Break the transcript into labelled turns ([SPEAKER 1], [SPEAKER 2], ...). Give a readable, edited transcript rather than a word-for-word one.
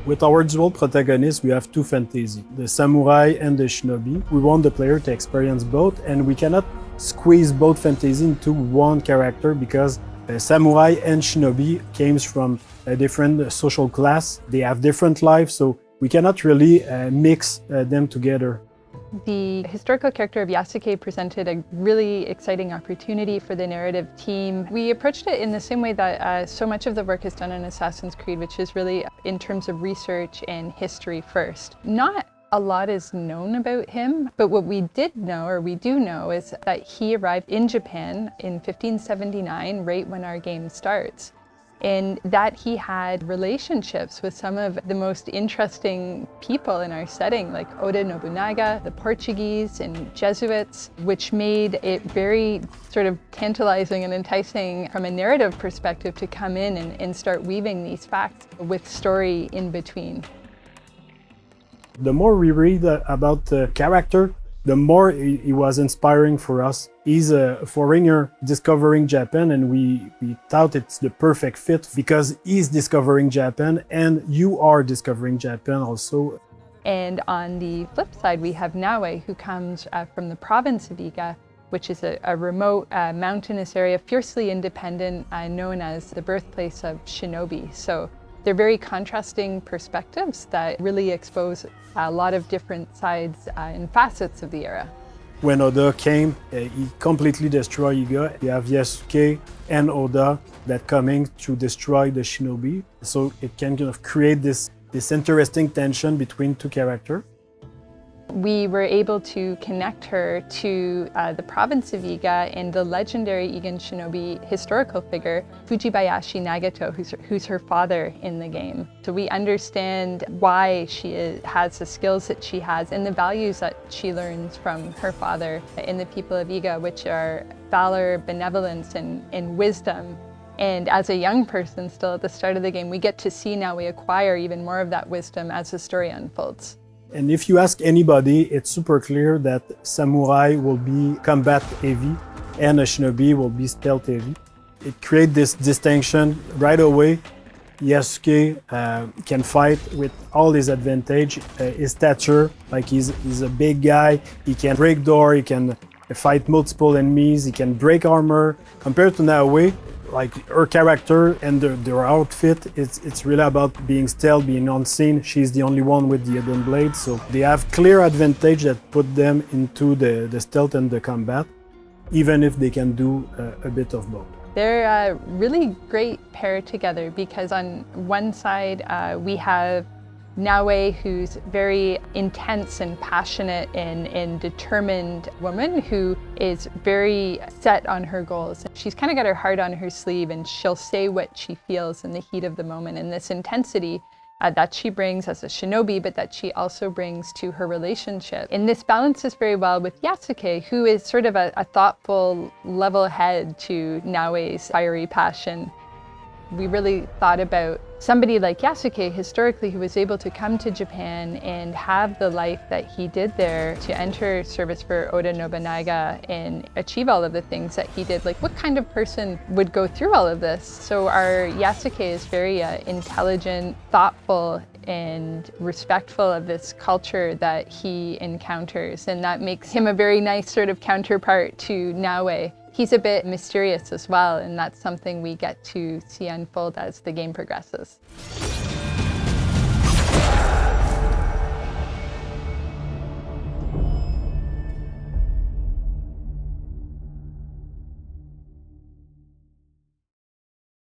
[SPEAKER 1] With our dual protagonists, we have two fantasy, the samurai and the shinobi. We want the player to experience both, and we cannot squeeze both fantasy into one character because samurai and shinobi came from a different social class. They have different lives, so we cannot really mix them together.
[SPEAKER 2] The historical character of Yasuke presented a really exciting opportunity for the narrative team. We approached it in the same way that so much of the work is done on Assassin's Creed, which is really in terms of research and history first. Not a lot is known about him, but what we did know, or we do know, is that he arrived in Japan in 1579, right when our game starts. And that he had relationships with some of the most interesting people in our setting, like Oda Nobunaga, the Portuguese, and Jesuits, which made it very sort of tantalizing and enticing from a narrative perspective to come in and start weaving these facts with story in between.
[SPEAKER 1] The more we read about the character, the more he was inspiring for us. He's a foreigner discovering Japan, and we thought it's the perfect fit because he's discovering Japan and you are discovering Japan also.
[SPEAKER 2] And on the flip side, we have Naoe, who comes from the province of Iga, which is a remote mountainous area, fiercely independent, known as the birthplace of shinobi. So they're very contrasting perspectives that really expose a lot of different sides and facets of the era.
[SPEAKER 1] When Oda came, he completely destroyed Iga. You have Yasuke and Oda that coming to destroy the shinobi. So it can kind of create this interesting tension between two characters.
[SPEAKER 2] We were able to connect her to the province of Iga and the legendary Igan shinobi historical figure, Fujibayashi Nagato, who's her father in the game. So we understand why she has the skills that she has and the values that she learns from her father in the people of Iga, which are valor, benevolence, and wisdom. And as a young person still at the start of the game, we get to see now we acquire even more of that wisdom as the story unfolds.
[SPEAKER 1] And if you ask anybody, it's super clear that samurai will be combat heavy and a shinobi will be stealth heavy. It creates this distinction right away. Yasuke can fight with all his advantage, his stature, like he's a big guy, he can break door, he can fight multiple enemies, he can break armor. Compared to Naoe, like her character and their outfit, it's really about being stealth, being unseen. She's the only one with the hidden blade, so they have clear advantage that put them into the stealth and the combat, even if they can do a bit of both.
[SPEAKER 2] They're a really great pair together because on one side we have Naoe, who's very intense and passionate and determined woman who is very set on her goals. She's kind of got her heart on her sleeve and she'll say what she feels in the heat of the moment. And this intensity that she brings as a shinobi, but that she also brings to her relationship. And this balances very well with Yasuke, who is sort of a thoughtful, level head to Naoe's fiery passion. We really thought about somebody like Yasuke historically who was able to come to Japan and have the life that he did there, to enter service for Oda Nobunaga and achieve all of the things that he did. Like, what kind of person would go through all of this? So our Yasuke is very intelligent, thoughtful, and respectful of this culture that he encounters, and that makes him a very nice sort of counterpart to Naoe. He's a bit mysterious as well, and that's something we get to see unfold as the game progresses.